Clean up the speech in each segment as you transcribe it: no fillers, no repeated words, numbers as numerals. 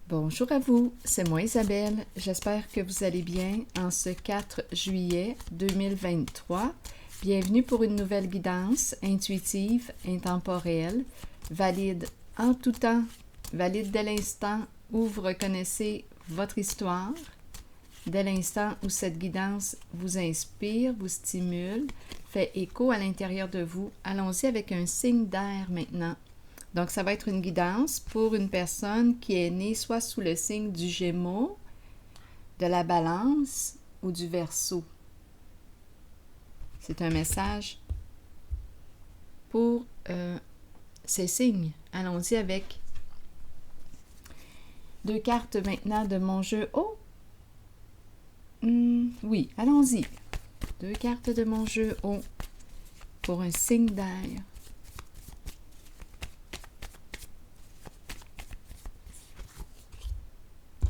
Bonjour à vous, c'est moi Isabelle. J'espère que vous allez bien en ce 4 juillet 2023. Bienvenue pour une nouvelle guidance intuitive, intemporelle, valide en tout temps, valide dès l'instant où vous reconnaissez votre histoire, dès l'instant où cette guidance vous inspire, vous stimule, fait écho à l'intérieur de vous. Allons-y avec un signe d'air maintenant. Donc, ça va être une guidance pour une personne qui est née soit sous le signe du Gémeaux, de la Balance ou du Verseau. C'est un message pour ces signes. Allons-y avec 2 cartes maintenant de mon jeu. Oh! Oui, allons-y. 2 cartes de mon jeu. Oh! Pour un signe d'air.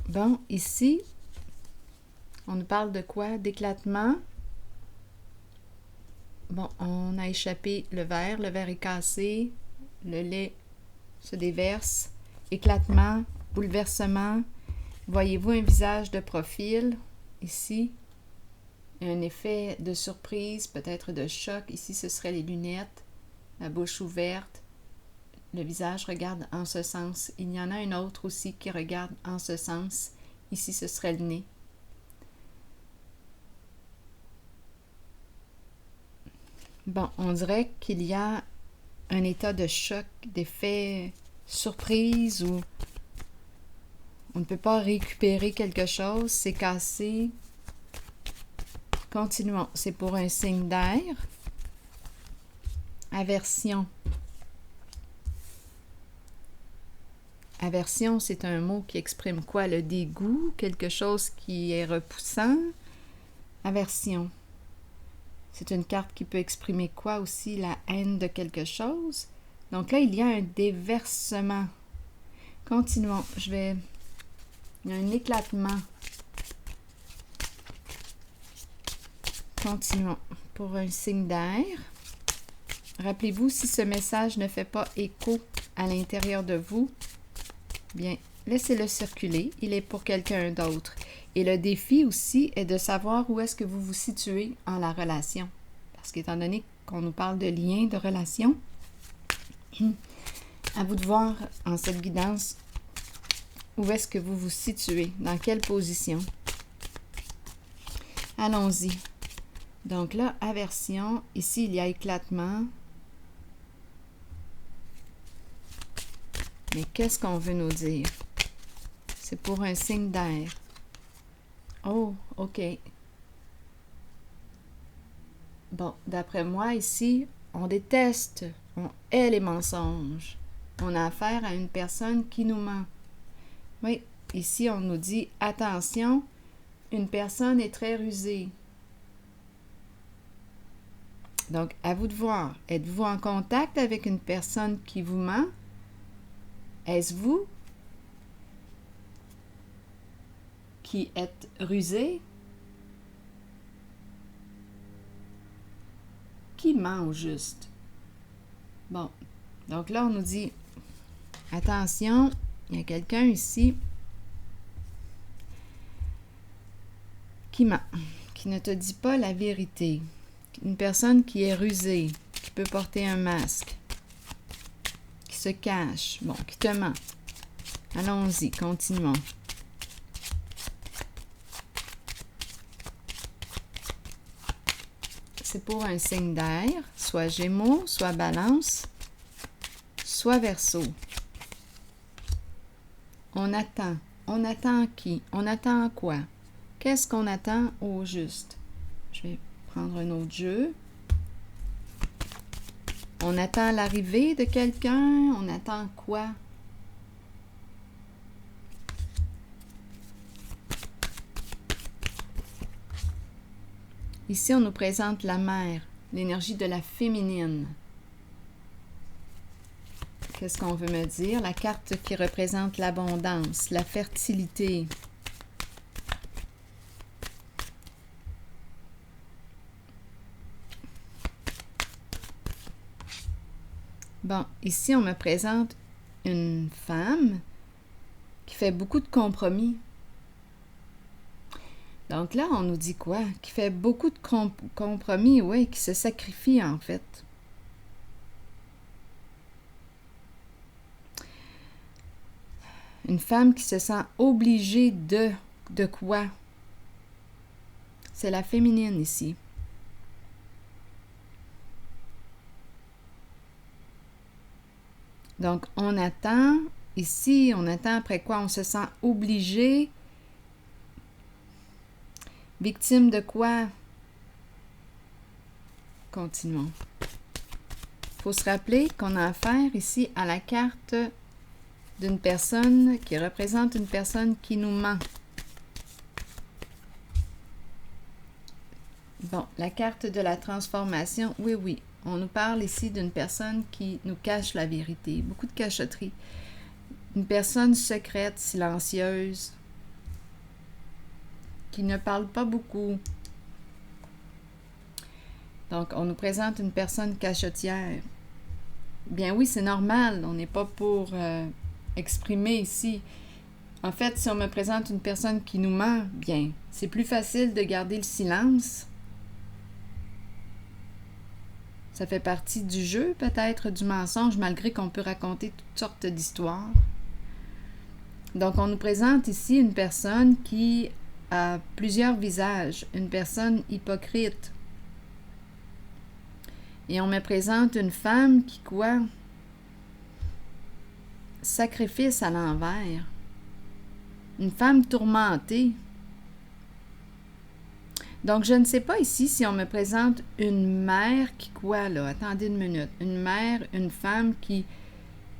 Bon, ici, on nous parle de quoi? D'éclatement. Bon, on a échappé le verre est cassé, le lait se déverse, éclatement, bouleversement. Voyez-vous un visage de profil ici? Un effet de surprise, peut-être de choc. Ici, ce serait les lunettes, la bouche ouverte. Le visage regarde en ce sens. Il y en a un autre aussi qui regarde en ce sens. Ici, ce serait le nez. Bon, on dirait qu'il y a un état de choc, d'effet surprise où on ne peut pas récupérer quelque chose, c'est cassé. Continuons. C'est pour un signe d'air. Aversion. Aversion, c'est un mot qui exprime quoi? Le dégoût, quelque chose qui est repoussant. Aversion. C'est une carte qui peut exprimer quoi aussi? La haine de quelque chose. Donc là, il y a un déversement. Continuons. Il y a un éclatement. Continuons. Pour un signe d'air. Rappelez-vous, si ce message ne fait pas écho à l'intérieur de vous, bien, laissez-le circuler. Il est pour quelqu'un d'autre. Et le défi aussi est de savoir où est-ce que vous vous situez en la relation. Parce qu'étant donné qu'on nous parle de lien, de relation, à vous de voir en cette guidance où est-ce que vous vous situez, dans quelle position. Allons-y. Donc là, aversion. Ici, il y a éclatement. Mais qu'est-ce qu'on veut nous dire? C'est pour un signe d'air. Oh, OK. Bon, d'après moi, ici, on déteste, on hait les mensonges. On a affaire à une personne qui nous ment. Oui, ici, on nous dit, attention, une personne est très rusée. Donc, à vous de voir. Êtes-vous en contact avec une personne qui vous ment? Est-ce vous qui êtes rusé? Qui ment au juste? Bon, donc là, on nous dit, attention, il y a quelqu'un ici qui ment, qui ne te dit pas la vérité. Une personne qui est rusée, qui peut porter un masque, qui se cache, bon, qui te ment. Allons-y, continuons. C'est pour un signe d'air, soit Gémeaux, soit Balance, soit Verseau. On attend. On attend qui? On attend quoi? Qu'est-ce qu'on attend au juste? Je vais prendre un autre jeu. On attend l'arrivée de quelqu'un. On attend quoi? Ici, on nous présente la mère, l'énergie de la féminine. Qu'est-ce qu'on veut me dire? La carte qui représente l'abondance, la fertilité. Bon, ici, on me présente une femme qui fait beaucoup de compromis. Donc là, on nous dit quoi? Qui fait beaucoup de compromis, oui, qui se sacrifie en fait. Une femme qui se sent obligée de quoi? C'est la féminine ici. Donc, on attend, ici, on attend après quoi? On se sent obligé. Victime de quoi? Continuons. Il faut se rappeler qu'on a affaire ici à la carte d'une personne qui représente une personne qui nous ment. Bon, la carte de la transformation, oui. On nous parle ici d'une personne qui nous cache la vérité. Beaucoup de cachotterie. Une personne secrète, silencieuse, qui ne parle pas beaucoup. Donc, on nous présente une personne cachotière. Bien oui, c'est normal. On n'est pas pour exprimer ici. En fait, si on me présente une personne qui nous ment, bien, c'est plus facile de garder le silence. Ça fait partie du jeu, peut-être, du mensonge, malgré qu'on peut raconter toutes sortes d'histoires. Donc, on nous présente ici une personne qui a plusieurs visages, une personne hypocrite. Et on me présente une femme qui, quoi? Sacrifice à l'envers. Une femme tourmentée. Donc, je ne sais pas ici si on me présente une mère qui quoi, là? Attendez une minute. Une mère, une femme qui,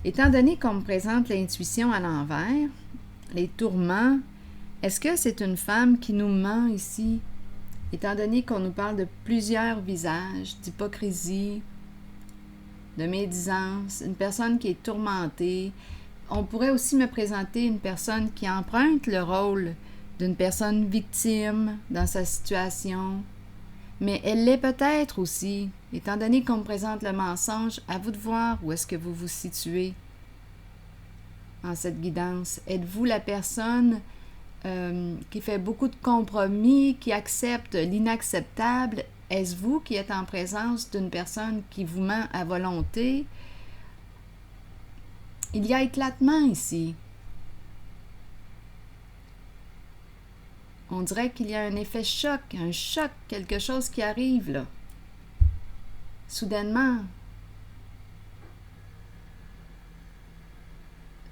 étant donné qu'on me présente l'intuition à l'envers, les tourments, est-ce que c'est une femme qui nous ment ici? Étant donné qu'on nous parle de plusieurs visages, d'hypocrisie, de médisance, une personne qui est tourmentée. On pourrait aussi me présenter une personne qui emprunte le rôle d'une personne victime dans sa situation. Mais elle l'est peut-être aussi. Étant donné qu'on me présente le mensonge, à vous de voir où est-ce que vous vous situez en cette guidance. Êtes-vous la personne qui fait beaucoup de compromis, qui accepte l'inacceptable? Est-ce vous qui êtes en présence d'une personne qui vous ment à volonté? Il y a éclatement ici. On dirait qu'il y a un effet choc, quelque chose qui arrive là. Soudainement.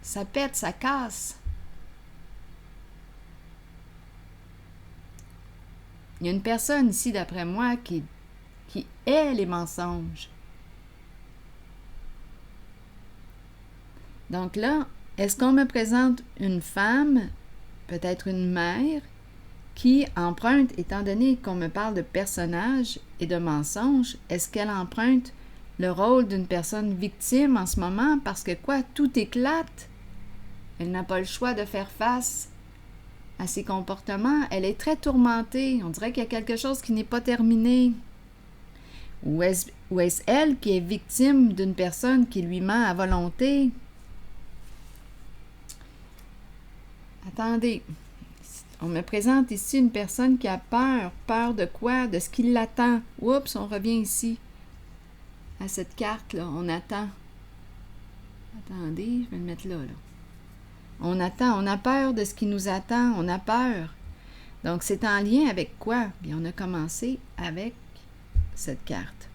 Ça pète, ça casse. Il y a une personne ici, d'après moi, qui hait les mensonges. Donc là, est-ce qu'on me présente une femme, peut-être une mère, qui emprunte, étant donné qu'on me parle de personnages et de mensonges, est-ce qu'elle emprunte le rôle d'une personne victime en ce moment parce que quoi, tout éclate? Elle n'a pas le choix de faire face à ses comportements. Elle est très tourmentée. On dirait qu'il y a quelque chose qui n'est pas terminé. Ou est-ce elle qui est victime d'une personne qui lui ment à volonté? Attendez. On me présente ici une personne qui a peur. Peur de quoi? De ce qui l'attend. Oups, on revient ici. À cette carte-là, on attend. Attendez, je vais le mettre là. On attend, on a peur de ce qui nous attend, on a peur. Donc, c'est en lien avec quoi? Bien, on a commencé avec cette carte.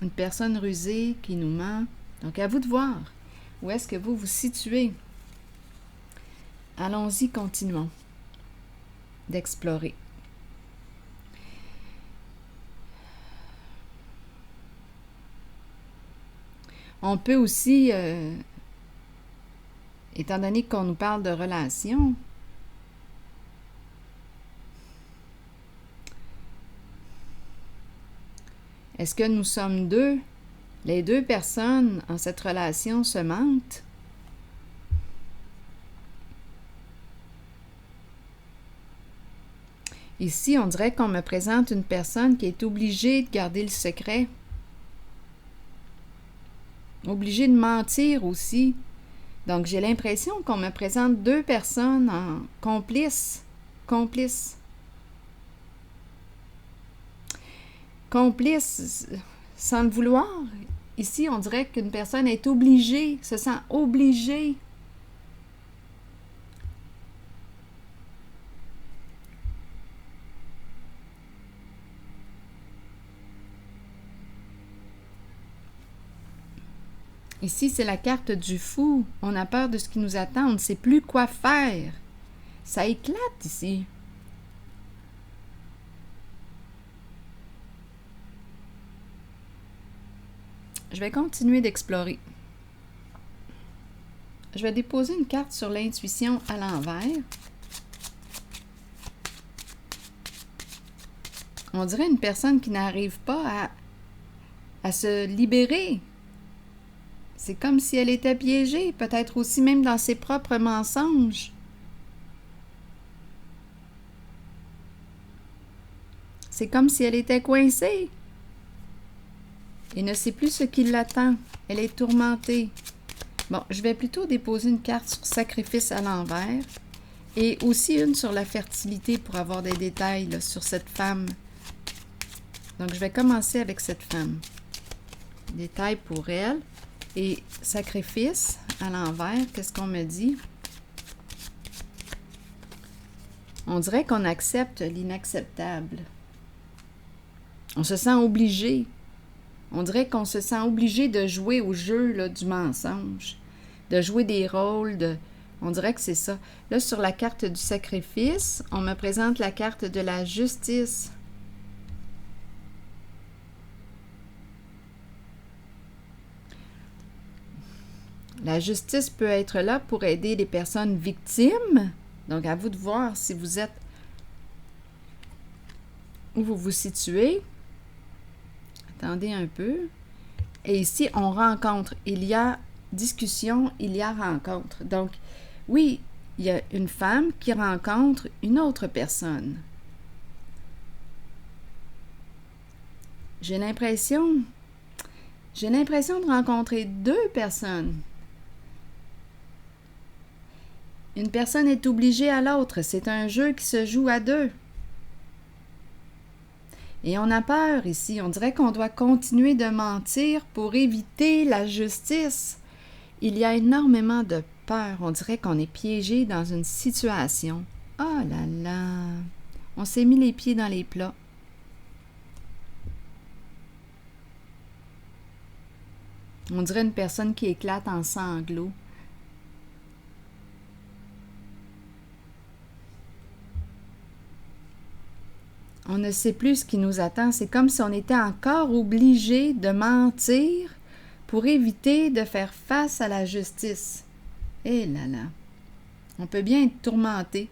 Une personne rusée qui nous ment. Donc, à vous de voir. Où est-ce que vous vous situez? Allons-y, continuons d'explorer. On peut aussi, étant donné qu'on nous parle de relations, est-ce que nous sommes deux? Les deux personnes en cette relation se mentent? Ici, on dirait qu'on me présente une personne qui est obligée de garder le secret. Obligée de mentir aussi. Donc, j'ai l'impression qu'on me présente deux personnes en complices. Complices. Complices, sans le vouloir. Ici, on dirait qu'une personne est obligée, se sent obligée. Ici, c'est la carte du fou. On a peur de ce qui nous attend. On ne sait plus quoi faire. Ça éclate ici. Je vais continuer d'explorer. Je vais déposer une carte sur l'intuition à l'envers. On dirait une personne qui n'arrive pas à se libérer. C'est comme si elle était piégée, peut-être aussi même dans ses propres mensonges. C'est comme si elle était coincée et ne sait plus ce qui l'attend. Elle est tourmentée. Bon, je vais plutôt déposer une carte sur sacrifice à l'envers et aussi une sur la fertilité pour avoir des détails là, sur cette femme. Donc, je vais commencer avec cette femme. Détails pour elle. Et sacrifice à l'envers, qu'est-ce qu'on me dit? On dirait qu'on accepte l'inacceptable. On se sent obligé. On dirait qu'on se sent obligé de jouer au jeu là, du mensonge, de jouer des rôles. On dirait que c'est ça. Là, sur la carte du sacrifice, on me présente la carte de la justice. La justice peut être là pour aider les personnes victimes. Donc, à vous de voir si vous êtes où vous vous situez. Attendez un peu. Et ici, on rencontre. Il y a discussion, il y a rencontre. Donc, oui, il y a une femme qui rencontre une autre personne. J'ai l'impression de rencontrer deux personnes. Une personne est obligée à l'autre. C'est un jeu qui se joue à deux. Et on a peur ici. On dirait qu'on doit continuer de mentir pour éviter la justice. Il y a énormément de peur. On dirait qu'on est piégé dans une situation. Oh là là! On s'est mis les pieds dans les plats. On dirait une personne qui éclate en sanglots. On ne sait plus ce qui nous attend. C'est comme si on était encore obligé de mentir pour éviter de faire face à la justice. Eh là là! On peut bien être tourmenté.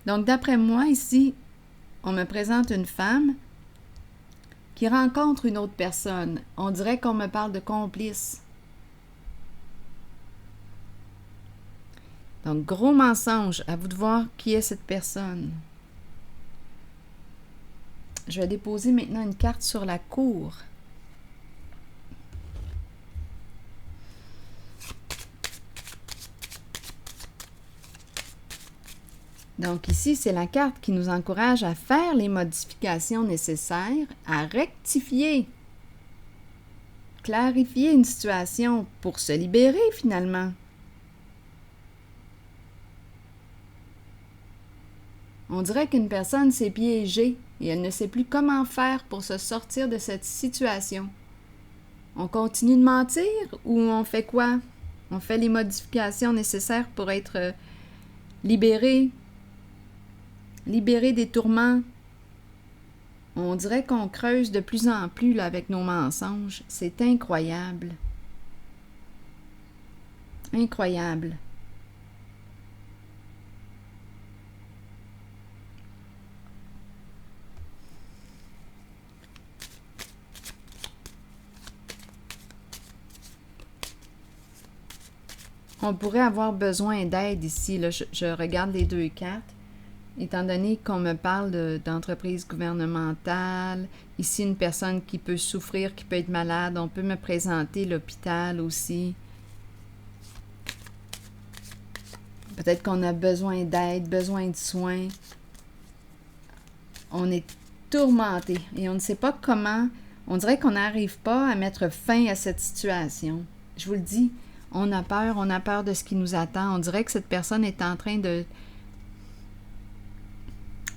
Donc, d'après moi, ici, on me présente une femme qui rencontre une autre personne. On dirait qu'on me parle de complice. Donc, gros mensonge. À vous de voir qui est cette personne. Je vais déposer maintenant une carte sur la cour. Donc ici, c'est la carte qui nous encourage à faire les modifications nécessaires, à rectifier, clarifier une situation pour se libérer finalement. On dirait qu'une personne s'est piégée et elle ne sait plus comment faire pour se sortir de cette situation. On continue de mentir ou on fait quoi? On fait les modifications nécessaires pour être libéré des tourments. On dirait qu'on creuse de plus en plus là, avec nos mensonges. C'est incroyable. Incroyable. On pourrait avoir besoin d'aide ici. Là. Je regarde les deux cartes. étant donné qu'on me parle d'entreprise gouvernementale, ici une personne qui peut souffrir, qui peut être malade, on peut me présenter l'hôpital aussi. Peut-être qu'on a besoin d'aide, besoin de soins. On est tourmenté et on ne sait pas comment. On dirait qu'on n'arrive pas à mettre fin à cette situation. Je vous le dis, on a peur de ce qui nous attend. On dirait que cette personne est en train de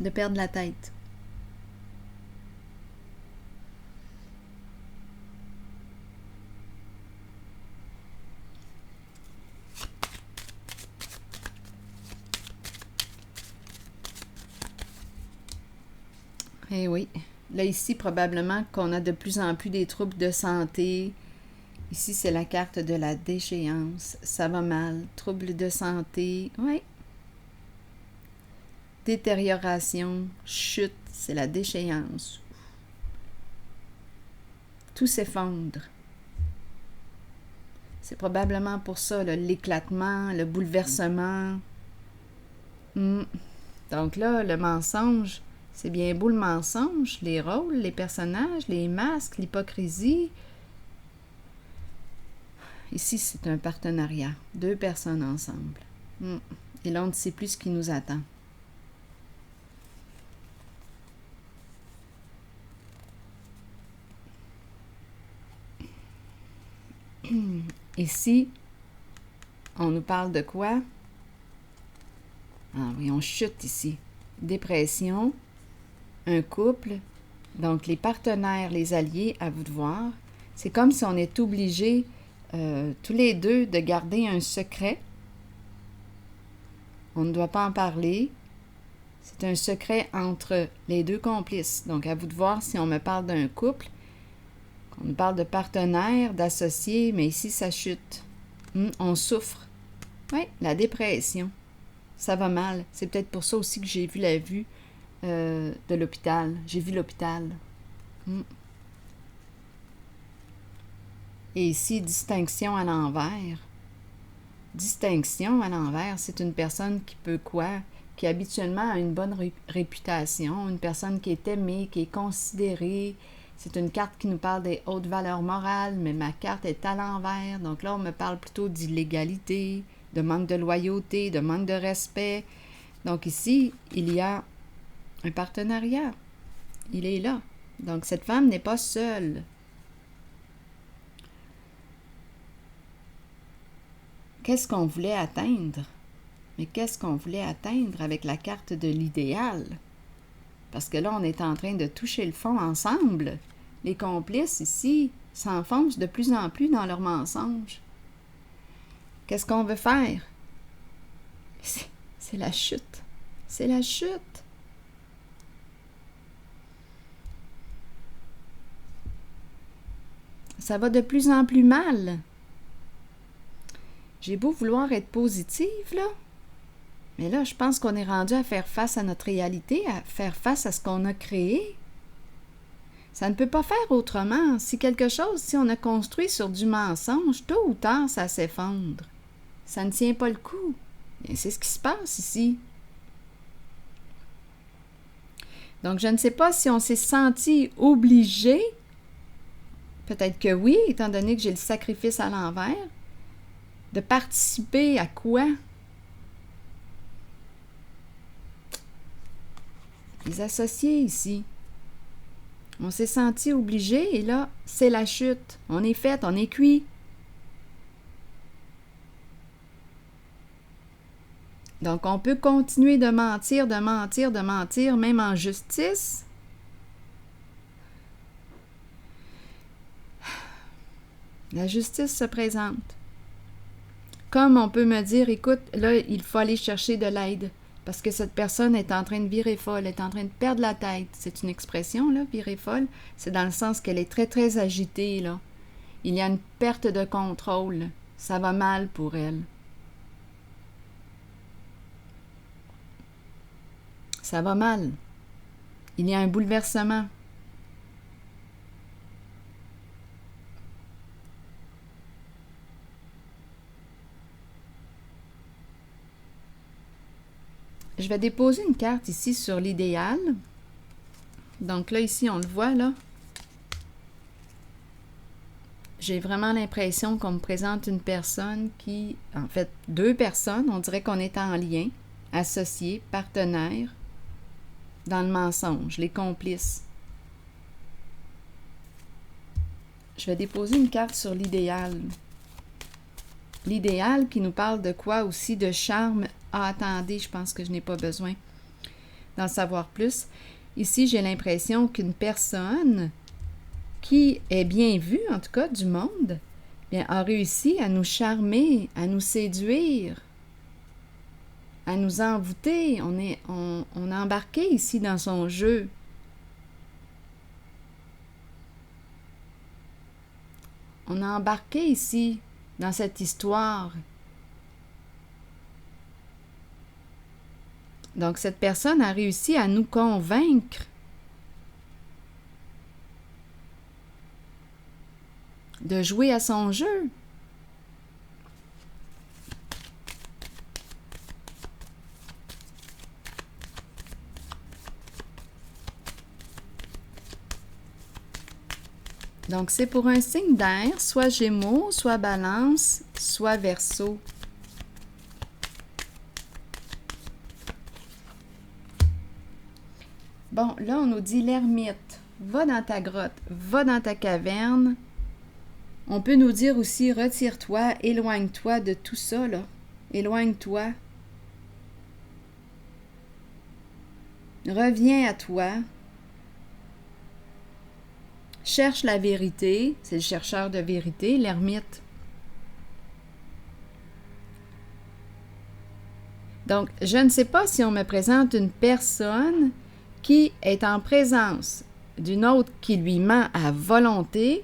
perdre la tête. Eh oui. Là, ici, probablement qu'on a de plus en plus des troubles de santé. Ici, c'est la carte de la déchéance. Ça va mal. Troubles de santé. Oui. Détérioration. Chute. C'est la déchéance. Tout s'effondre. C'est probablement pour ça, l'éclatement, le bouleversement. Donc là, le mensonge, c'est bien beau le mensonge, les rôles, les personnages, les masques, l'hypocrisie. Ici, c'est un partenariat. 2 personnes ensemble. Et là, on ne sait plus ce qui nous attend. Ici, on nous parle de quoi? Ah oui, on chute ici. Dépression, un couple, donc les partenaires, les alliés, à vous de voir. C'est comme si on est obligés, tous les deux, de garder un secret. On ne doit pas en parler. C'est un secret entre les 2 complices. Donc, à vous de voir si on me parle d'un couple, qu'on nous parle de partenaires, d'associés, mais ici, ça chute. On souffre. Oui, la dépression. Ça va mal. C'est peut-être pour ça aussi que j'ai vu la vue de l'hôpital. J'ai vu l'hôpital. Et ici, distinction à l'envers. Distinction à l'envers, c'est une personne qui peut quoi? Qui habituellement a une bonne réputation, une personne qui est aimée, qui est considérée. C'est une carte qui nous parle des hautes valeurs morales, mais ma carte est à l'envers. Donc là, on me parle plutôt d'illégalité, de manque de loyauté, de manque de respect. Donc ici, il y a un partenariat. Il est là. Donc cette femme n'est pas seule. Qu'est-ce qu'on voulait atteindre? Mais qu'est-ce qu'on voulait atteindre avec la carte de l'idéal? Parce que là, on est en train de toucher le fond ensemble. Les complices ici s'enfoncent de plus en plus dans leurs mensonges. Qu'est-ce qu'on veut faire? C'est la chute. C'est la chute. Ça va de plus en plus mal. J'ai beau vouloir être positive, là, mais là, je pense qu'on est rendu à faire face à notre réalité, à faire face à ce qu'on a créé. Ça ne peut pas faire autrement. Si on a construit sur du mensonge, tôt ou tard, ça s'effondre. Ça ne tient pas le coup. Et c'est ce qui se passe ici. Donc, je ne sais pas si on s'est senti obligé. Peut-être que oui, étant donné que j'ai le sacrifice à l'envers. De participer à quoi? Les associés ici. On s'est senti obligé et là, c'est la chute. On est fait, on est cuit. Donc, on peut continuer de mentir, même en justice. La justice se présente. Comme on peut me dire, écoute, là, il faut aller chercher de l'aide parce que cette personne est en train de virer folle, est en train de perdre la tête. C'est une expression, là, virer folle. C'est dans le sens qu'elle est très, très agitée, là. Il y a une perte de contrôle. Ça va mal pour elle. Ça va mal. Il y a un bouleversement. Je vais déposer une carte ici sur l'idéal. Donc là, ici, on le voit, là. J'ai vraiment l'impression qu'on me présente une personne qui, en fait, deux personnes, on dirait qu'on est en lien, associés, partenaires, dans le mensonge, les complices. Je vais déposer une carte sur l'idéal. L'idéal qui nous parle de quoi aussi? De charme. Ah, attendez, je pense que je n'ai pas besoin d'en savoir plus. Ici, j'ai l'impression qu'une personne qui est bien vue, en tout cas, du monde, bien, a réussi à nous charmer, à nous séduire, à nous envoûter. On a embarqué ici dans son jeu. On a embarqué ici dans cette histoire. Donc, cette personne a réussi à nous convaincre de jouer à son jeu. Donc, c'est pour un signe d'air, soit Gémeaux, soit Balance, soit Verseau. Bon, là, on nous dit l'ermite. Va dans ta grotte, va dans ta caverne. On peut nous dire aussi, retire-toi, éloigne-toi de tout ça, là. Éloigne-toi. Reviens à toi. Cherche la vérité. C'est le chercheur de vérité, l'ermite. Donc, je ne sais pas si on me présente une personne qui est en présence d'une autre qui lui ment à volonté.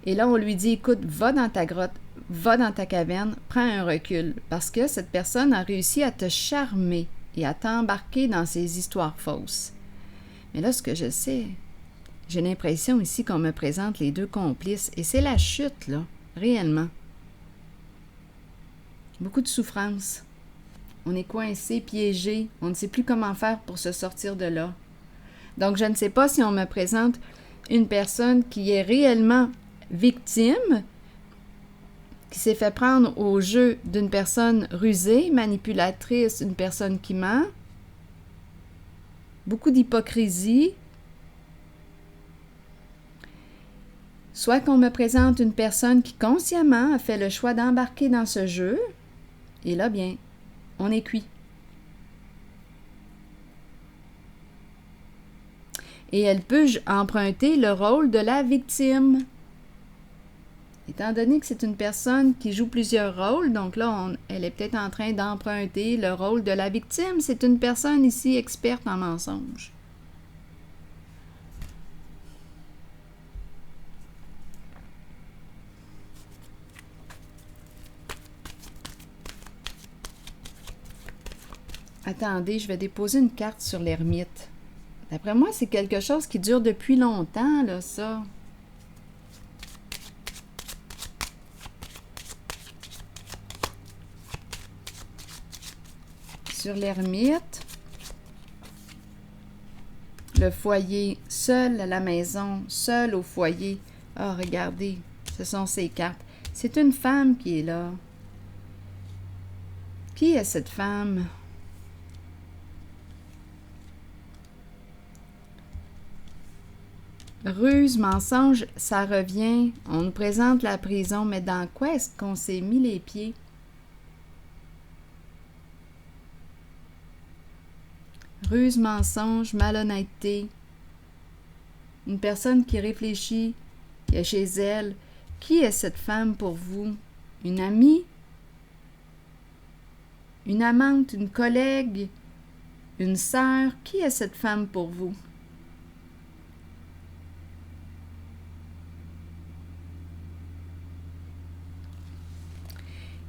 Et là, on lui dit, écoute, va dans ta grotte, va dans ta caverne, prends un recul. Parce que cette personne a réussi à te charmer et à t'embarquer dans ses histoires fausses. Mais là, ce que je sais, j'ai l'impression ici qu'on me présente les deux complices. Et c'est la chute, là, réellement. Beaucoup de souffrance. On est coincé, piégé. On ne sait plus comment faire pour se sortir de là. Donc, je ne sais pas si on me présente une personne qui est réellement victime, qui s'est fait prendre au jeu d'une personne rusée, manipulatrice, une personne qui ment. Beaucoup d'hypocrisie. Soit qu'on me présente une personne qui consciemment a fait le choix d'embarquer dans ce jeu, et là, bien, on est cuit. Et elle peut emprunter le rôle de la victime. Étant donné que c'est une personne qui joue plusieurs rôles, donc là, elle est peut-être en train d'emprunter le rôle de la victime. C'est une personne ici experte en mensonges. Attendez, je vais déposer une carte sur l'ermite. D'après moi, c'est quelque chose qui dure depuis longtemps, là, ça. Sur l'ermite, le foyer, seul à la maison, seul au foyer. Ah, regardez, ce sont ces cartes. C'est une femme qui est là. Qui est cette femme? Ruse, mensonge, ça revient. On nous présente la prison, mais dans quoi est-ce qu'on s'est mis les pieds? Ruse, mensonge, malhonnêteté. Une personne qui réfléchit, qui est chez elle. Qui est cette femme pour vous? Une amie? Une amante? Une collègue? Une sœur? Qui est cette femme pour vous?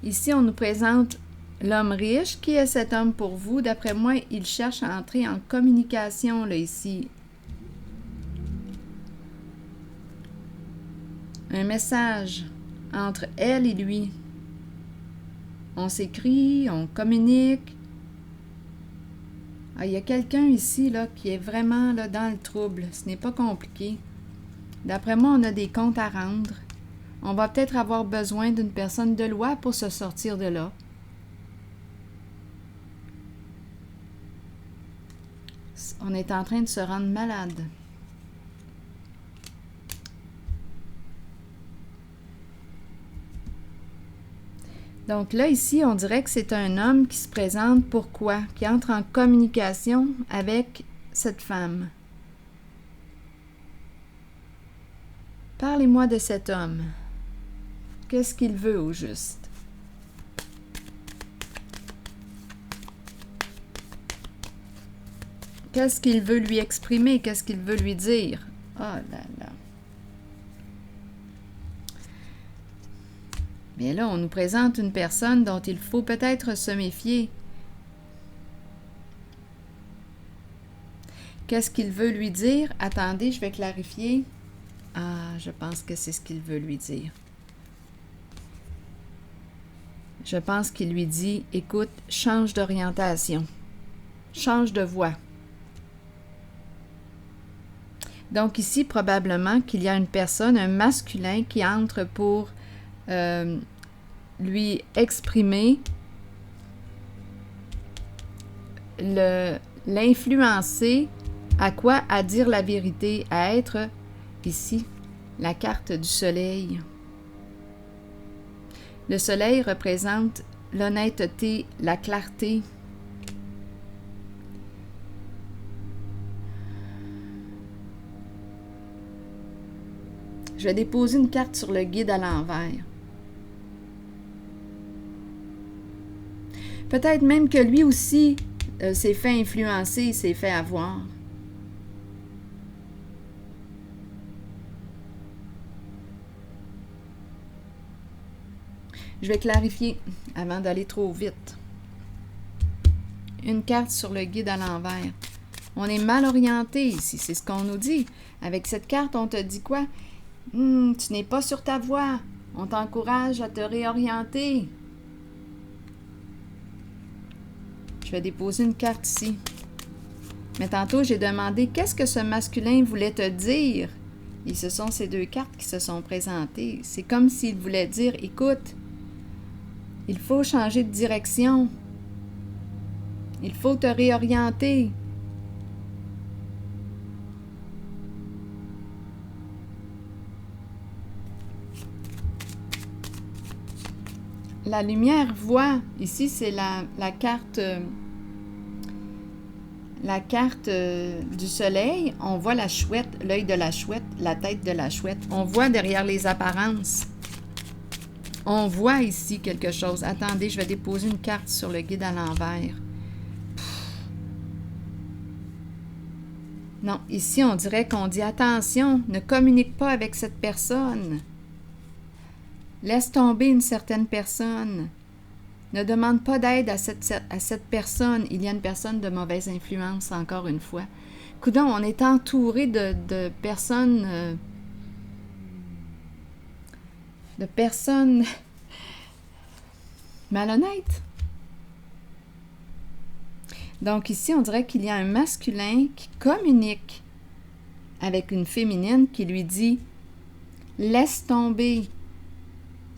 Ici, on nous présente l'homme riche. Qui est cet homme pour vous? D'après moi, il cherche à entrer en communication, là, ici. Un message entre elle et lui. On s'écrit, on communique. Ah, il y a quelqu'un ici là, qui est vraiment là, dans le trouble. Ce n'est pas compliqué. D'après moi, on a des comptes à rendre. On va peut-être avoir besoin d'une personne de loi pour se sortir de là. On est en train de se rendre malade. Donc là, ici, on dirait que c'est un homme qui se présente. Pourquoi? Qui entre en communication avec cette femme. Parlez-moi de cet homme. Qu'est-ce qu'il veut au juste? Qu'est-ce qu'il veut lui exprimer? Qu'est-ce qu'il veut lui dire? Oh là là. Mais là, on nous présente une personne dont il faut peut-être se méfier. Qu'est-ce qu'il veut lui dire? Attendez, je vais clarifier. Ah, je pense que c'est ce qu'il veut lui dire. Je pense qu'il lui dit, écoute, change d'orientation, change de voie. Donc ici, probablement qu'il y a une personne, un masculin qui entre pour lui exprimer, l'influencer à quoi? À dire la vérité, à être, ici, la carte du soleil. Le soleil représente l'honnêteté, la clarté. Je vais déposer une carte sur le guide à l'envers. Peut-être même que lui aussi s'est fait influencer, s'est fait avoir. Je vais clarifier avant d'aller trop vite. Une carte sur le guide à l'envers. On est mal orienté ici, c'est ce qu'on nous dit. Avec cette carte, on te dit quoi? Tu n'es pas sur ta voie. On t'encourage à te réorienter. Je vais déposer une carte ici. Mais tantôt, j'ai demandé qu'est-ce que ce masculin voulait te dire. Et ce sont ces deux cartes qui se sont présentées. C'est comme s'il voulait dire, écoute, il faut changer de direction. Il faut te réorienter. La lumière voit, ici c'est la carte du soleil. On voit la chouette, l'œil de la chouette, la tête de la chouette. On voit derrière les apparences. On voit ici quelque chose. Attendez, je vais déposer une carte sur le guide à l'envers. Non, ici on dirait qu'on dit attention, ne communique pas avec cette personne. Laisse tomber une certaine personne. Ne demande pas d'aide à cette personne. Il y a une personne de mauvaise influence, encore une fois. Coudonc, on est entouré de personnes... de personnes malhonnêtes. Donc ici, on dirait qu'il y a un masculin qui communique avec une féminine qui lui dit « Laisse tomber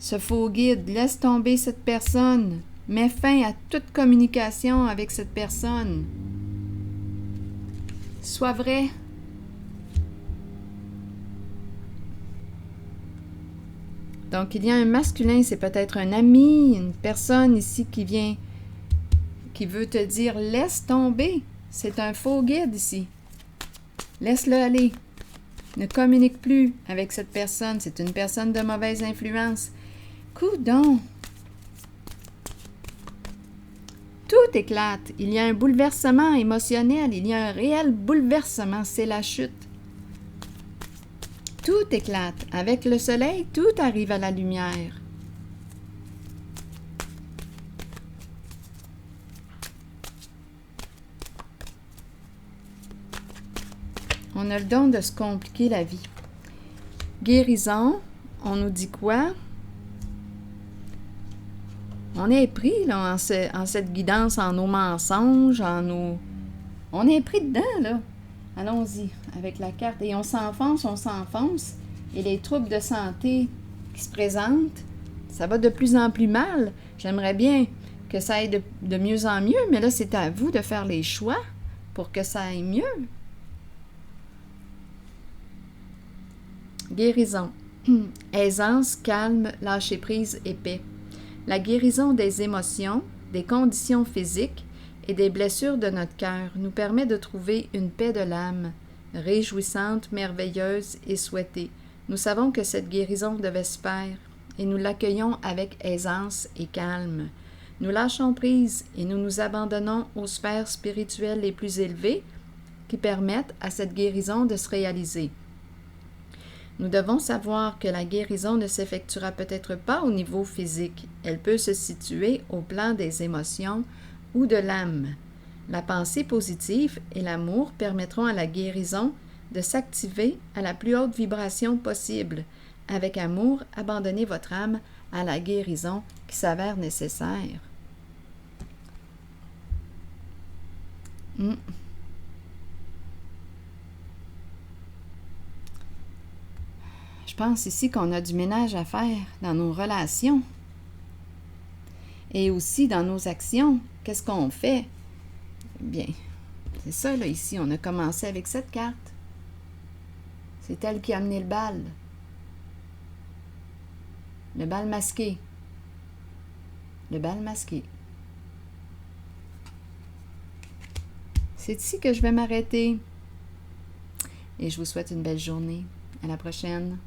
ce faux guide, laisse tomber cette personne, mets fin à toute communication avec cette personne. Sois vrai. » Donc, il y a un masculin, c'est peut-être un ami, une personne ici qui vient, qui veut te dire « Laisse tomber, c'est un faux guide ici. Laisse-le aller. Ne communique plus avec cette personne, c'est une personne de mauvaise influence. » Coudonc! Tout éclate. Il y a un bouleversement émotionnel, il y a un réel bouleversement, c'est la chute. Tout éclate. Avec le soleil, tout arrive à la lumière. On a le don de se compliquer la vie. Guérison, on nous dit quoi? On est pris là, en cette guidance, en nos mensonges, en On est pris dedans, là. Allons-y avec la carte. Et on s'enfonce. Et les troubles de santé qui se présentent, ça va de plus en plus mal. J'aimerais bien que ça aille de mieux en mieux, mais là, c'est à vous de faire les choix pour que ça aille mieux. Guérison. Aisance, calme, lâcher-prise et paix. La guérison des émotions, des conditions physiques et des blessures de notre cœur nous permet de trouver une paix de l'âme, réjouissante, merveilleuse et souhaitée. Nous savons que cette guérison devait se faire et nous l'accueillons avec aisance et calme. Nous lâchons prise et nous nous abandonnons aux sphères spirituelles les plus élevées qui permettent à cette guérison de se réaliser. Nous devons savoir que la guérison ne s'effectuera peut-être pas au niveau physique. Elle peut se situer au plan des émotions ou de l'âme. La pensée positive et l'amour permettront à la guérison de s'activer à la plus haute vibration possible. Avec amour, abandonnez votre âme à la guérison qui s'avère nécessaire. Je pense ici qu'on a du ménage à faire dans nos relations et aussi dans nos actions. Qu'est-ce qu'on fait? Bien, c'est ça là ici. On a commencé avec cette carte. C'est elle qui a amené le bal. Le bal masqué. Le bal masqué. C'est ici que je vais m'arrêter. Et je vous souhaite une belle journée. À la prochaine.